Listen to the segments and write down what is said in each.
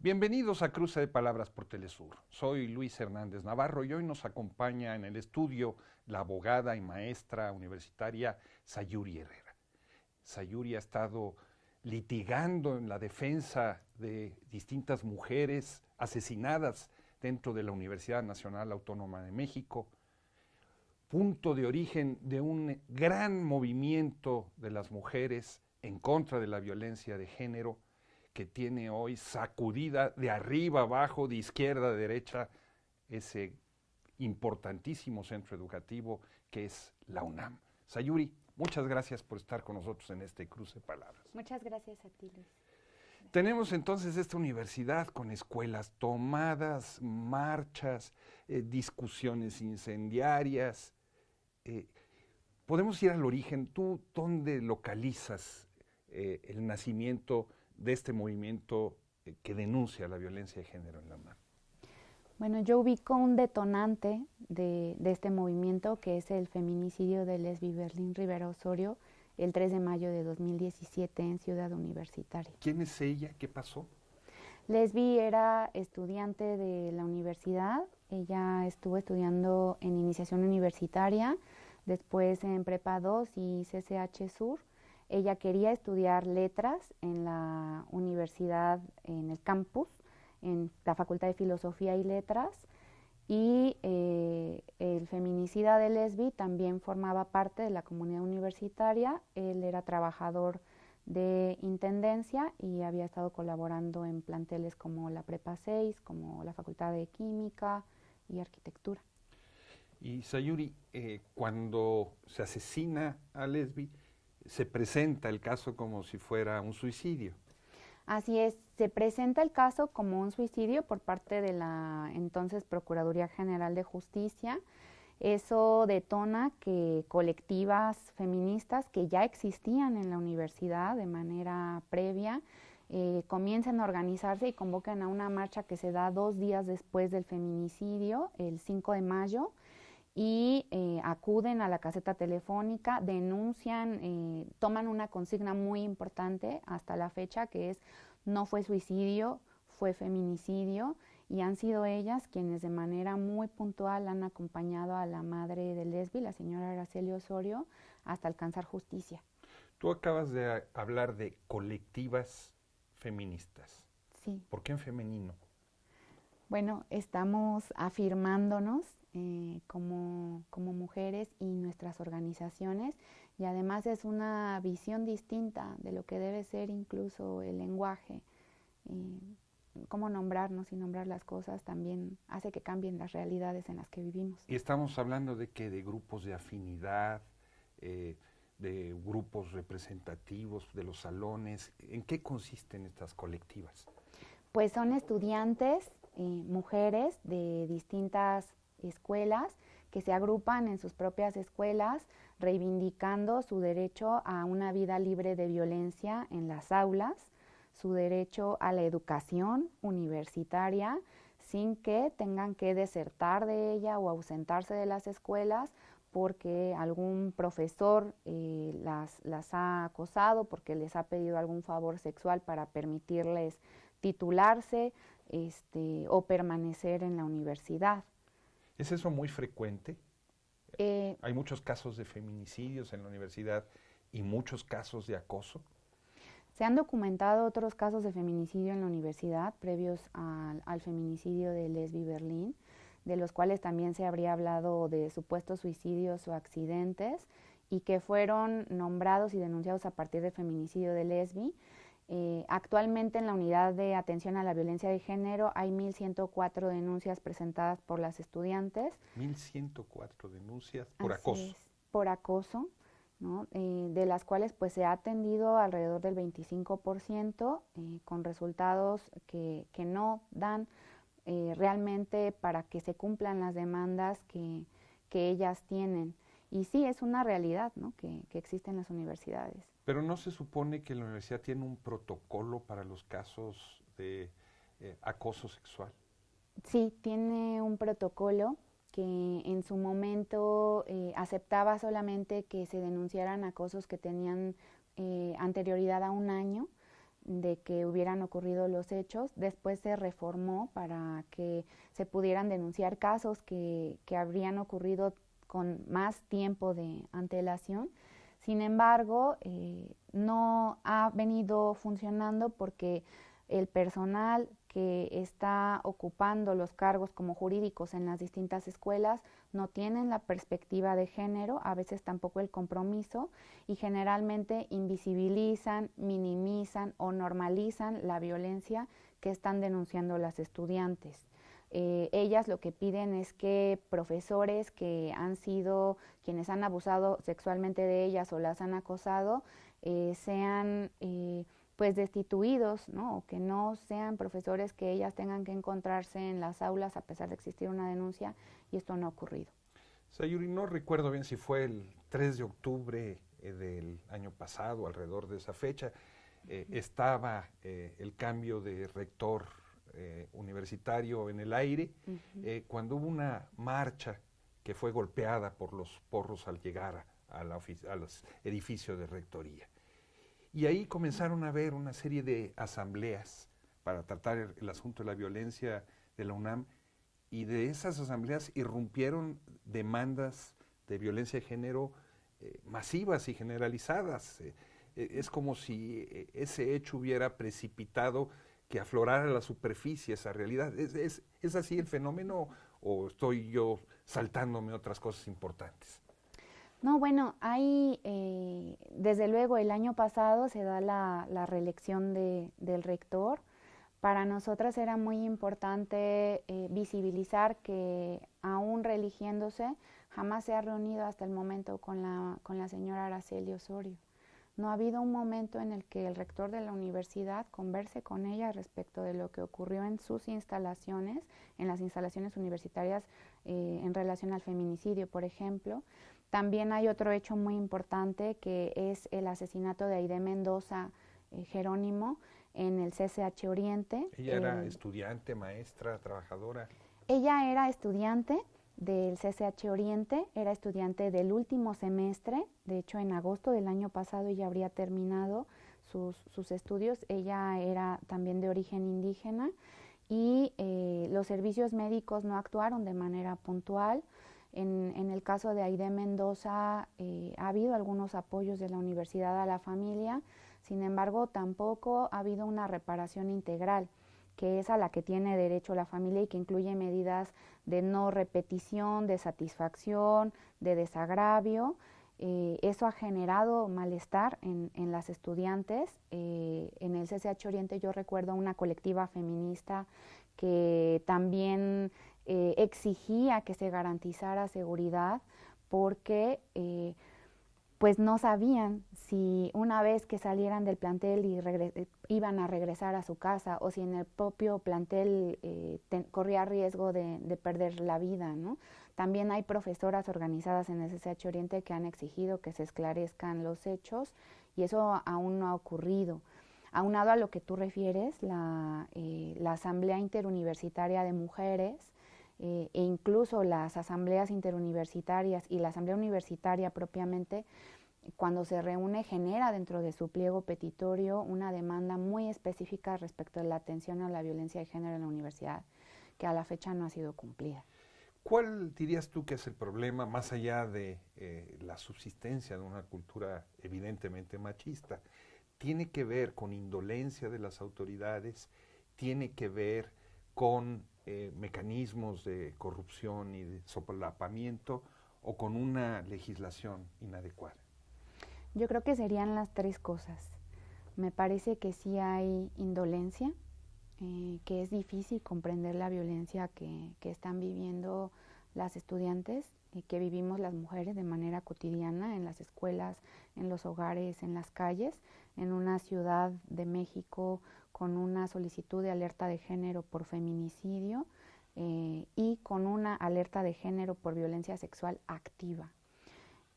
Bienvenidos a Cruce de Palabras por Telesur. Soy Luis Hernández Navarro y hoy nos acompaña en el estudio la abogada y maestra universitaria Sayuri Herrera. Sayuri ha estado litigando en la defensa de distintas mujeres asesinadas dentro de la Universidad Nacional Autónoma de México, punto de origen de un gran movimiento de las mujeres en contra de la violencia de género, que tiene hoy sacudida de arriba abajo, de izquierda a derecha, ese importantísimo centro educativo que es la UNAM. Sayuri, muchas gracias por estar con nosotros en este Cruce de Palabras. Muchas gracias a ti, Luis. Tenemos entonces esta universidad con escuelas tomadas, marchas, discusiones incendiarias. Podemos ir al origen. ¿Tú dónde localizas el nacimiento de este movimiento que denuncia la violencia de género en la UNAM? Bueno, yo ubico un detonante de este movimiento, que es el feminicidio de Lesbi Berlín Rivera Osorio, el 3 de mayo de 2017 en Ciudad Universitaria. ¿Quién es ella? ¿Qué pasó? Lesbi era estudiante de la universidad. Ella estuvo estudiando en iniciación universitaria, después en Prepa 2 y CCH Sur. Ella quería estudiar letras en la universidad, en el campus, en la Facultad de Filosofía y Letras, y el feminicida de Lesbi también formaba parte de la comunidad universitaria. Él era trabajador de intendencia y había estado colaborando en planteles como la Prepa 6, como la Facultad de Química y Arquitectura. Y Sayuri, cuando se asesina a Lesbi, se presenta el caso como si fuera un suicidio. Así es, se presenta el caso como un suicidio por parte de la entonces Procuraduría General de Justicia. Eso detona que colectivas feministas que ya existían en la universidad de manera previa comienzan a organizarse y convocan a una marcha que se da 2 días después del feminicidio, el 5 de mayo, y acuden a la caseta telefónica, denuncian, toman una consigna muy importante hasta la fecha, que es: no fue suicidio, fue feminicidio, y han sido ellas quienes de manera muy puntual han acompañado a la madre de Lesbi, la señora Araceli Osorio, hasta alcanzar justicia. Tú acabas de hablar de colectivas feministas. Sí. ¿Por qué en femenino? Bueno, estamos afirmándonos como mujeres y nuestras organizaciones, y además es una visión distinta de lo que debe ser incluso el lenguaje. Cómo nombrarnos y nombrar las cosas también hace que cambien las realidades en las que vivimos. Y estamos hablando de que de grupos de afinidad, de grupos representativos, de los salones. ¿En qué consisten estas colectivas? Pues son estudiantes, mujeres de distintas escuelas que se agrupan en sus propias escuelas reivindicando su derecho a una vida libre de violencia en las aulas, su derecho a la educación universitaria sin que tengan que desertar de ella o ausentarse de las escuelas porque algún profesor las ha acosado, porque les ha pedido algún favor sexual para permitirles titularse o permanecer en la universidad. ¿Es eso muy frecuente? ¿Hay muchos casos de feminicidios en la universidad y muchos casos de acoso? Se han documentado otros casos de feminicidio en la universidad previos al feminicidio de Lesbi Berlín, de los cuales también se habría hablado de supuestos suicidios o accidentes y que fueron nombrados y denunciados a partir del feminicidio de Lesbi. Actualmente en la unidad de atención a la violencia de género hay 1.104 denuncias presentadas por las estudiantes. 1.104 denuncias por acoso. Por acoso, ¿no? De las cuales pues se ha atendido alrededor del 25%, con resultados que no dan realmente para que se cumplan las demandas que ellas tienen. Y sí, es una realidad, ¿no?, que existe en las universidades. Pero ¿no se supone que la universidad tiene un protocolo para los casos de acoso sexual? Sí, tiene un protocolo que en su momento aceptaba solamente que se denunciaran acosos que tenían anterioridad a 1 año, de que hubieran ocurrido los hechos. Después se reformó para que se pudieran denunciar casos que habrían ocurrido con más tiempo de antelación. Sin embargo, no ha venido funcionando porque el personal que está ocupando los cargos como jurídicos en las distintas escuelas no tienen la perspectiva de género, a veces tampoco el compromiso, y generalmente invisibilizan, minimizan o normalizan la violencia que están denunciando las estudiantes. Ellas lo que piden es que profesores que han sido quienes han abusado sexualmente de ellas o las han acosado sean pues destituidos, ¿no? O que no sean profesores que ellas tengan que encontrarse en las aulas a pesar de existir una denuncia, y esto no ha ocurrido. Sayuri, no recuerdo bien si fue el 3 de octubre del año pasado, alrededor de esa fecha, estaba el cambio de rector universitario en el aire, cuando hubo una marcha que fue golpeada por los porros al llegar a los edificios de rectoría. Y ahí comenzaron a haber una serie de asambleas para tratar el asunto de la violencia de la UNAM, y de esas asambleas irrumpieron demandas de violencia de género masivas y generalizadas. Es como si ese hecho hubiera precipitado que aflorara a la superficie esa realidad. ¿Es así el fenómeno o estoy yo saltándome otras cosas importantes? No, bueno, hay, desde luego, el año pasado se da la reelección del rector. Para nosotras era muy importante visibilizar que, aún reeligiéndose, jamás se ha reunido hasta el momento con la señora Araceli Osorio. No ha habido un momento en el que el rector de la universidad converse con ella respecto de lo que ocurrió en sus instalaciones, en las instalaciones universitarias, en relación al feminicidio, por ejemplo. También hay otro hecho muy importante, que es el asesinato de Aide Mendoza Jerónimo en el CCH Oriente. ¿Ella era estudiante, maestra, trabajadora? Ella era estudiante del CCH Oriente, era estudiante del último semestre. De hecho, en agosto del año pasado ella habría terminado sus estudios. Ella era también de origen indígena, y los servicios médicos no actuaron de manera puntual. En el caso de Aide Mendoza ha habido algunos apoyos de la universidad a la familia. Sin embargo, tampoco ha habido una reparación integral, que es a la que tiene derecho la familia y que incluye medidas de no repetición, de satisfacción, de desagravio. Eso ha generado malestar en las estudiantes. En el CCH Oriente yo recuerdo una colectiva feminista que también exigía que se garantizara seguridad, porque pues no sabían si una vez que salieran del plantel y iban a regresar a su casa, o si en el propio plantel corría riesgo de perder la vida, ¿no? También hay profesoras organizadas en el CCH Oriente que han exigido que se esclarezcan los hechos, y eso aún no ha ocurrido. Aunado a lo que tú refieres, la Asamblea Interuniversitaria de Mujeres, e incluso las asambleas interuniversitarias y la asamblea universitaria propiamente, cuando se reúne, genera dentro de su pliego petitorio una demanda muy específica respecto de la atención a la violencia de género en la universidad, que a la fecha no ha sido cumplida. ¿Cuál dirías tú que es el problema, más allá de la subsistencia de una cultura evidentemente machista? ¿Tiene que ver con indolencia de las autoridades? ¿Tiene que ver con mecanismos de corrupción y de solapamiento, o con una legislación inadecuada? Yo creo que serían las tres cosas. Me parece que sí hay indolencia, que es difícil comprender la violencia que están viviendo las estudiantes, que vivimos las mujeres de manera cotidiana en las escuelas, en los hogares, en las calles, en una ciudad de México con una solicitud de alerta de género por feminicidio y con una alerta de género por violencia sexual activa.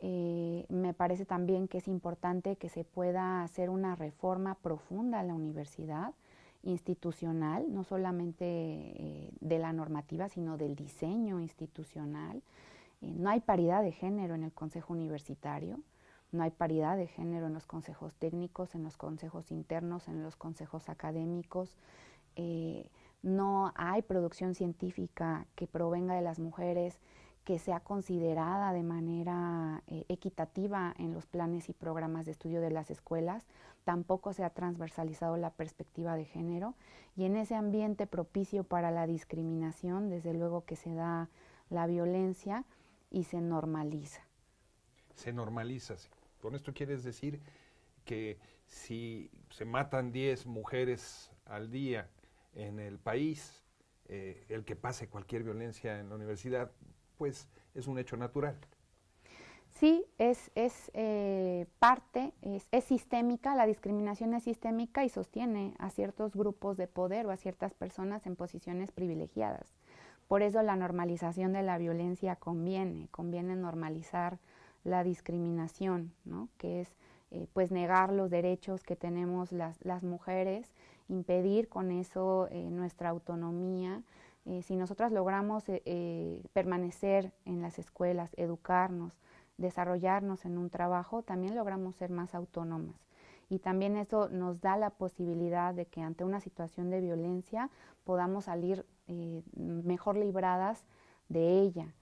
Me parece también que es importante que se pueda hacer una reforma profunda a la universidad, institucional, no solamente de la normativa, sino del diseño institucional. No hay paridad de género en el Consejo Universitario, no hay paridad de género en los consejos técnicos, en los consejos internos, en los consejos académicos. No hay producción científica que provenga de las mujeres, que sea considerada de manera equitativa en los planes y programas de estudio de las escuelas. Tampoco se ha transversalizado la perspectiva de género, y en ese ambiente propicio para la discriminación, desde luego que se da la violencia y se normaliza. Se normaliza. Con esto quieres decir que si se matan 10 mujeres al día en el país, el que pase cualquier violencia en la universidad, pues es un hecho natural. Sí, es parte, es sistémica, la discriminación es sistémica y sostiene a ciertos grupos de poder o a ciertas personas en posiciones privilegiadas. Por eso la normalización de la violencia conviene normalizar la discriminación, ¿no? Que es pues negar los derechos que tenemos las mujeres, impedir con eso nuestra autonomía. Si nosotras logramos permanecer en las escuelas, educarnos, desarrollarnos en un trabajo, también logramos ser más autónomas. Y también eso nos da la posibilidad de que ante una situación de violencia podamos salir mejor libradas de ella.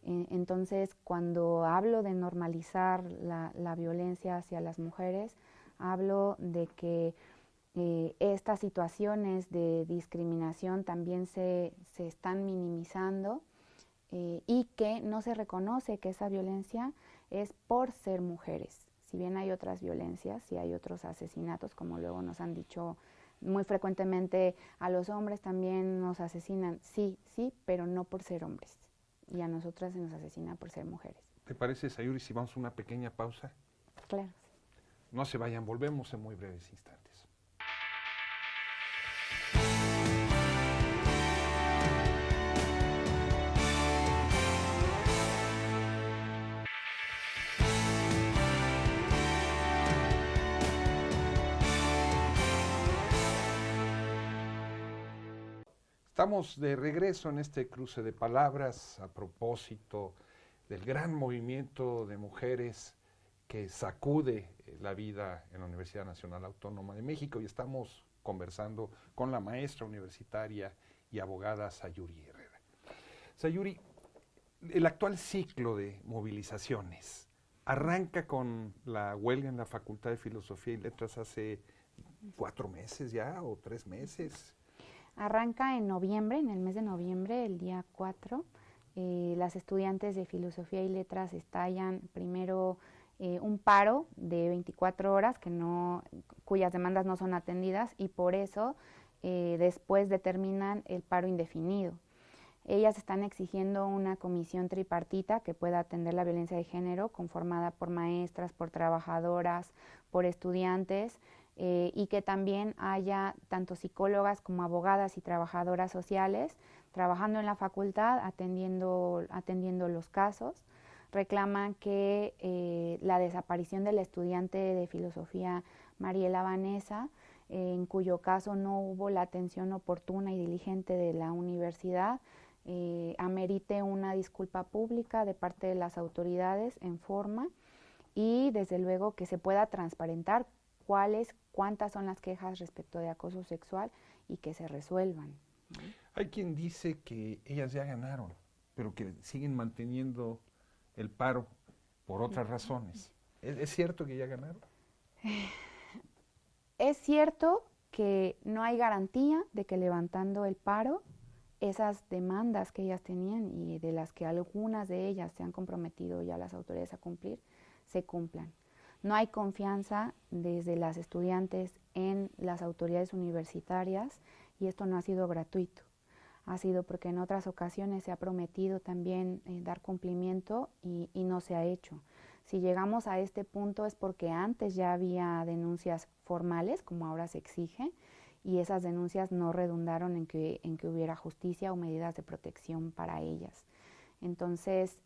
Entonces, cuando hablo de normalizar la violencia hacia las mujeres, hablo de que estas situaciones de discriminación también se están minimizando y que no se reconoce que esa violencia es por ser mujeres. Si bien hay otras violencias y hay otros asesinatos, como luego nos han dicho muy frecuentemente, a los hombres también nos asesinan, sí, pero no por ser hombres. Y a nosotras se nos asesina por ser mujeres. ¿Te parece, Sayuri, si vamos a una pequeña pausa? Claro. No se vayan, volvemos en muy breves instantes. Estamos de regreso en este cruce de palabras a propósito del gran movimiento de mujeres que sacude la vida en la Universidad Nacional Autónoma de México, y estamos conversando con la maestra universitaria y abogada Sayuri Herrera. Sayuri, el actual ciclo de movilizaciones arranca con la huelga en la Facultad de Filosofía y Letras hace 4 meses ya o 3 meses. Arranca en noviembre, en el mes de noviembre, el día 4. Las estudiantes de Filosofía y Letras estallan primero un paro de 24 horas cuyas demandas no son atendidas, y por eso después determinan el paro indefinido. Ellas están exigiendo una comisión tripartita que pueda atender la violencia de género, conformada por maestras, por trabajadoras, por estudiantes, y que también haya tanto psicólogas como abogadas y trabajadoras sociales trabajando en la facultad, atendiendo los casos. Reclaman que la desaparición de la estudiante de filosofía Mariela Vanessa, en cuyo caso no hubo la atención oportuna y diligente de la universidad, amerite una disculpa pública de parte de las autoridades en forma, y desde luego que se pueda transparentar cuántas son las quejas respecto de acoso sexual y que se resuelvan. Hay quien dice que ellas ya ganaron, pero que siguen manteniendo el paro por otras razones. ¿Es cierto que ya ganaron? Es cierto que no hay garantía de que levantando el paro, esas demandas que ellas tenían y de las que algunas de ellas se han comprometido ya las autoridades a cumplir, se cumplan. No hay confianza desde las estudiantes en las autoridades universitarias, y esto no ha sido gratuito. Ha sido porque en otras ocasiones se ha prometido también dar cumplimiento y no se ha hecho. Si llegamos a este punto es porque antes ya había denuncias formales, como ahora se exige, y esas denuncias no redundaron en que hubiera justicia o medidas de protección para ellas. Entonces,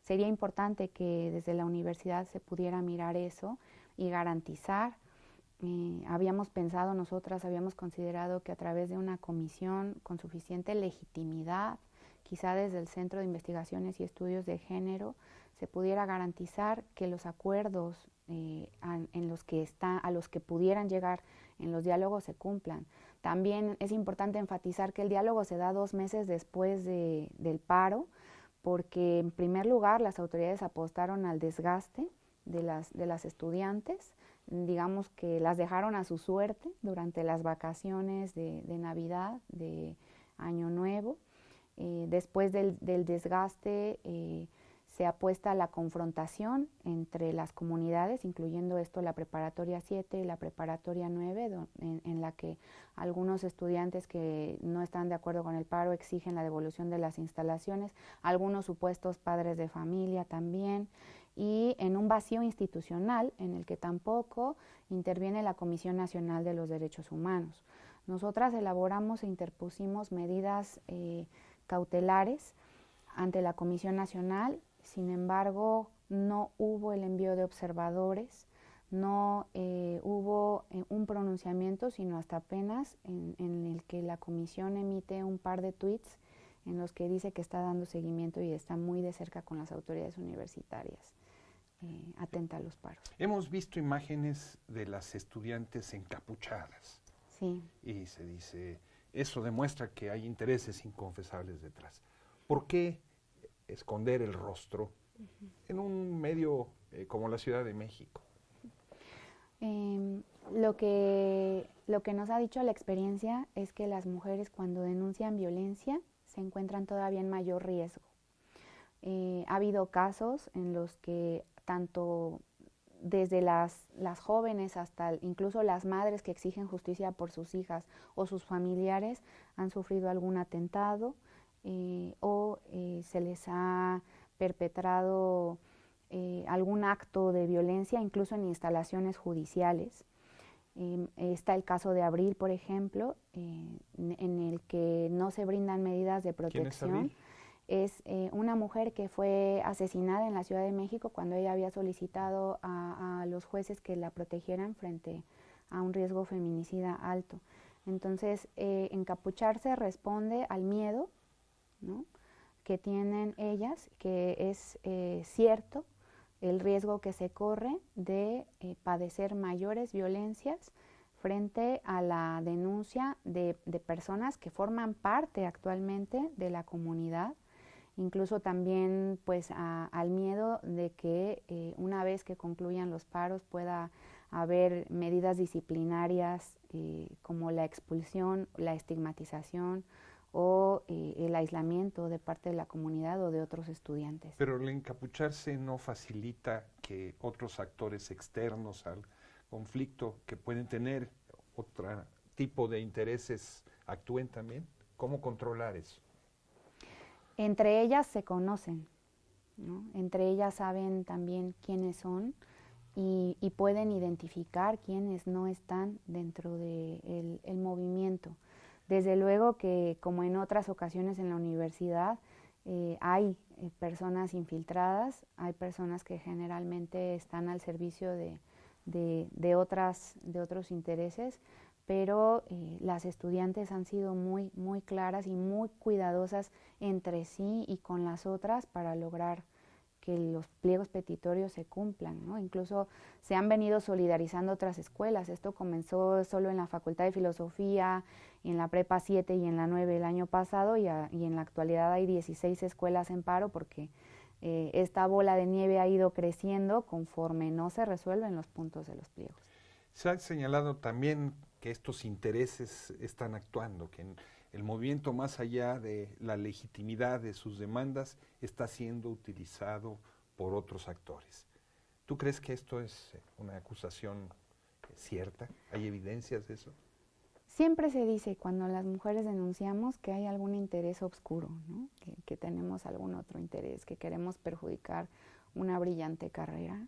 sería importante que desde la universidad se pudiera mirar eso y garantizar. Habíamos considerado que a través de una comisión con suficiente legitimidad, quizá desde el Centro de Investigaciones y Estudios de Género, se pudiera garantizar que los acuerdos a los que pudieran llegar en los diálogos se cumplan. También es importante enfatizar que el diálogo se da 2 meses después del paro, porque en primer lugar las autoridades apostaron al desgaste de las estudiantes, digamos que las dejaron a su suerte durante las vacaciones de Navidad, de Año Nuevo. Después del desgaste se apuesta a la confrontación entre las comunidades, incluyendo esto la preparatoria 7 y la preparatoria 9, en la que algunos estudiantes que no están de acuerdo con el paro exigen la devolución de las instalaciones, algunos supuestos padres de familia también, y en un vacío institucional en el que tampoco interviene la Comisión Nacional de los Derechos Humanos. Nosotras elaboramos e interpusimos medidas cautelares ante la Comisión Nacional. Sin embargo, no hubo el envío de observadores, no hubo un pronunciamiento, sino hasta apenas en el que la comisión emite un par de tweets en los que dice que está dando seguimiento y está muy de cerca con las autoridades universitarias, atenta a los paros. Hemos visto imágenes de las estudiantes encapuchadas. Sí. Y se dice, eso demuestra que hay intereses inconfesables detrás. ¿Por qué esconder el rostro en un medio como la Ciudad de México? Lo que nos ha dicho la experiencia es que las mujeres cuando denuncian violencia se encuentran todavía en mayor riesgo. Ha habido casos en los que tanto desde las jóvenes hasta incluso las madres que exigen justicia por sus hijas o sus familiares han sufrido algún atentado o se les ha perpetrado algún acto de violencia, incluso en instalaciones judiciales. Está el caso de Abril, por ejemplo, en el que no se brindan medidas de protección. ¿Quién es Abril? Es una mujer que fue asesinada en la Ciudad de México cuando ella había solicitado a los jueces que la protegieran frente a un riesgo feminicida alto. Entonces, encapucharse responde al miedo, ¿no?, que tienen ellas, que es cierto el riesgo que se corre de padecer mayores violencias frente a la denuncia de personas que forman parte actualmente de la comunidad, incluso también pues al miedo de que una vez que concluyan los paros pueda haber medidas disciplinarias como la expulsión, la estigmatización o el aislamiento de parte de la comunidad o de otros estudiantes. Pero el encapucharse no facilita que otros actores externos al conflicto que pueden tener otro tipo de intereses actúen también. ¿Cómo controlar eso? Entre ellas se conocen, ¿no? Entre ellas saben también quiénes son y pueden identificar quiénes no están dentro del movimiento. Desde luego que, como en otras ocasiones en la universidad, hay personas infiltradas, hay personas que generalmente están al servicio de otros intereses, pero las estudiantes han sido muy, muy claras y muy cuidadosas entre sí y con las otras para lograr que los pliegos petitorios se cumplan, ¿no? Incluso se han venido solidarizando otras escuelas. Esto comenzó solo en la Facultad de Filosofía, en la Prepa 7 y en la 9 el año pasado, y en la actualidad hay 16 escuelas en paro porque esta bola de nieve ha ido creciendo conforme no se resuelven los puntos de los pliegos. Se ha señalado también que estos intereses están actuando, que el movimiento, más allá de la legitimidad de sus demandas, está siendo utilizado por otros actores. ¿Tú crees que esto es una acusación cierta? ¿Hay evidencias de eso? Siempre se dice cuando las mujeres denunciamos que hay algún interés oscuro, ¿no? Que tenemos algún otro interés, que queremos perjudicar una brillante carrera.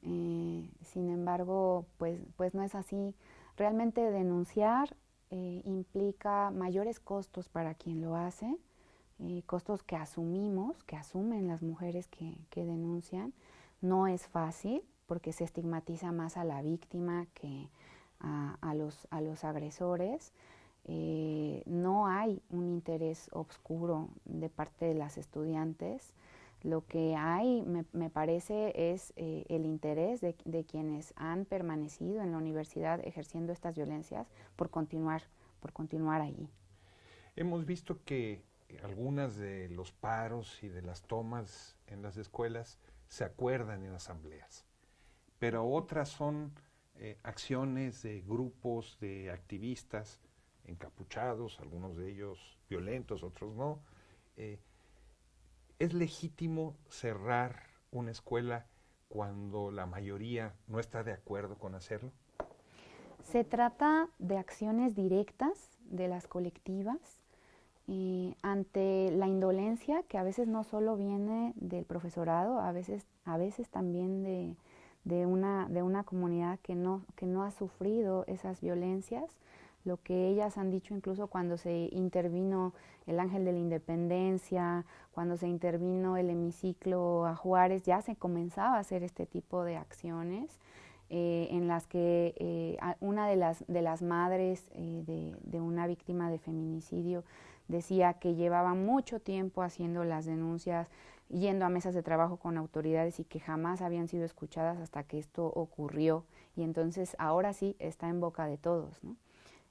Sin embargo, pues no es así. Realmente denunciar implica mayores costos para quien lo hace, costos que asumimos, que asumen las mujeres que denuncian. No es fácil porque se estigmatiza más a la víctima que a los agresores. No hay un interés oscuro de parte de las estudiantes. Lo que hay, me parece, es el interés de quienes han permanecido en la universidad ejerciendo estas violencias por continuar allí. Hemos visto que algunas de los paros y de las tomas en las escuelas se acuerdan en asambleas, pero otras son acciones de grupos de activistas encapuchados, algunos de ellos violentos, otros no. ¿Es legítimo cerrar una escuela cuando la mayoría no está de acuerdo con hacerlo? Se trata de acciones directas de las colectivas ante la indolencia que a veces no solo viene del profesorado, a veces también de una comunidad que no ha sufrido esas violencias. Lo que ellas han dicho incluso cuando se intervino el Ángel de la Independencia, cuando se intervino el hemiciclo a Juárez, ya se comenzaba a hacer este tipo de acciones en las que una de las madres de una víctima de feminicidio decía que llevaba mucho tiempo haciendo las denuncias, yendo a mesas de trabajo con autoridades y que jamás habían sido escuchadas hasta que esto ocurrió. Y entonces ahora sí está en boca de todos, ¿no?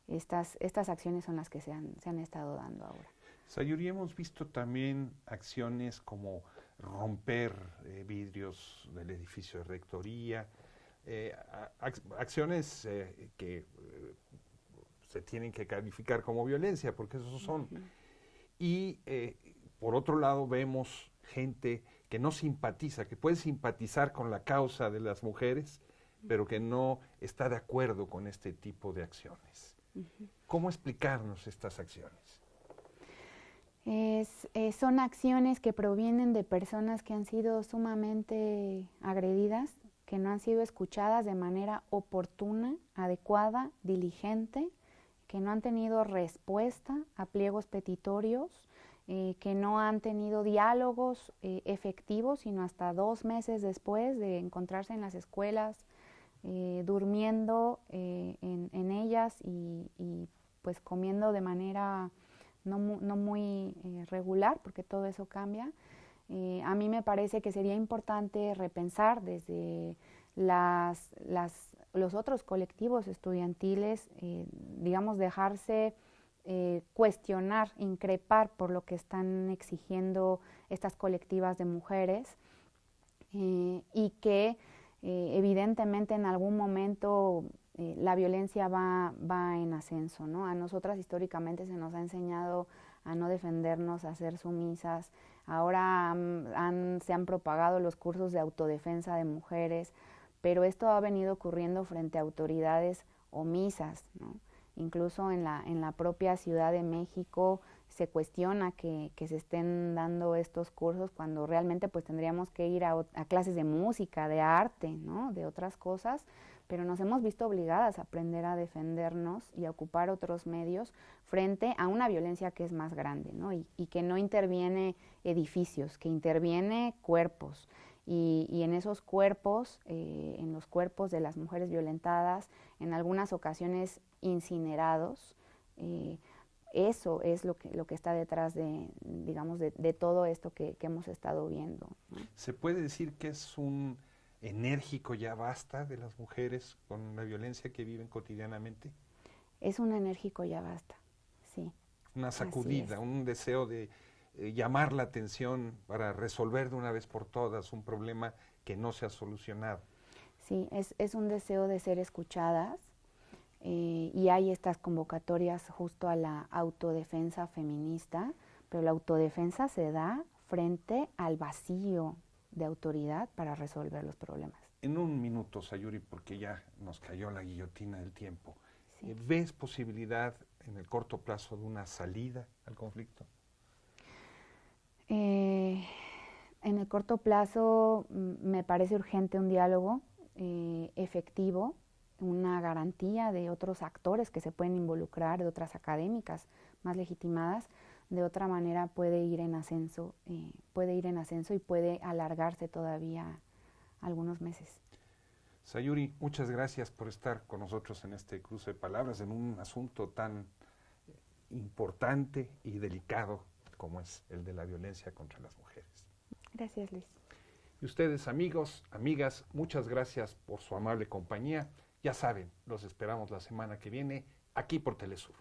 Estas acciones son las que se han estado dando ahora. Sayuri, hemos visto también acciones como romper vidrios del edificio de rectoría, acciones que se tienen que calificar como violencia, porque esos son. Y por otro lado vemos gente que no simpatiza, que puede simpatizar con la causa de las mujeres, pero que no está de acuerdo con este tipo de acciones. ¿Cómo explicarnos estas acciones? Son acciones que provienen de personas que han sido sumamente agredidas, que no han sido escuchadas de manera oportuna, adecuada, diligente, que no han tenido respuesta a pliegos petitorios, que no han tenido diálogos efectivos, sino hasta 2 meses después de encontrarse en las escuelas, durmiendo en ellas y pues comiendo de manera no muy regular, porque todo eso cambia. A mí me parece que sería importante repensar desde los otros colectivos estudiantiles, digamos, dejarse cuestionar, increpar por lo que están exigiendo estas colectivas de mujeres y que evidentemente en algún momento la violencia va en ascenso, ¿no? A nosotras históricamente se nos ha enseñado a no defendernos, a ser sumisas. Ahora se han propagado los cursos de autodefensa de mujeres, pero esto ha venido ocurriendo frente a autoridades omisas, ¿no? Incluso en la propia Ciudad de México se cuestiona que se estén dando estos cursos cuando realmente pues tendríamos que ir a clases de música, de arte, ¿no? De otras cosas, pero nos hemos visto obligadas a aprender a defendernos y a ocupar otros medios frente a una violencia que es más grande, ¿no? Y que no interviene edificios, que interviene cuerpos. Y en esos cuerpos, en los cuerpos de las mujeres violentadas, en algunas ocasiones incinerados, eso es lo que está detrás de todo esto que hemos estado viendo, ¿no? ¿Se puede decir que es un enérgico ya basta de las mujeres con la violencia que viven cotidianamente? Es un enérgico ya basta, sí. Una sacudida, un deseo de llamar la atención para resolver de una vez por todas un problema que no se ha solucionado. Sí, es un deseo de ser escuchadas y hay estas convocatorias justo a la autodefensa feminista, pero la autodefensa se da frente al vacío de autoridad para resolver los problemas. En un minuto, Sayuri, porque ya nos cayó la guillotina del tiempo, Sí. ¿ves posibilidad en el corto plazo de una salida al conflicto? En el corto plazo me parece urgente un diálogo efectivo, una garantía de otros actores que se pueden involucrar, de otras académicas más legitimadas. De otra manera puede ir en ascenso y puede alargarse todavía algunos meses. Sayuri, muchas gracias por estar con nosotros en este cruce de palabras en un asunto tan importante y delicado como es el de la violencia contra las mujeres. Gracias, Luis. Y ustedes, amigos, amigas, muchas gracias por su amable compañía. Ya saben, los esperamos la semana que viene aquí por Telesur.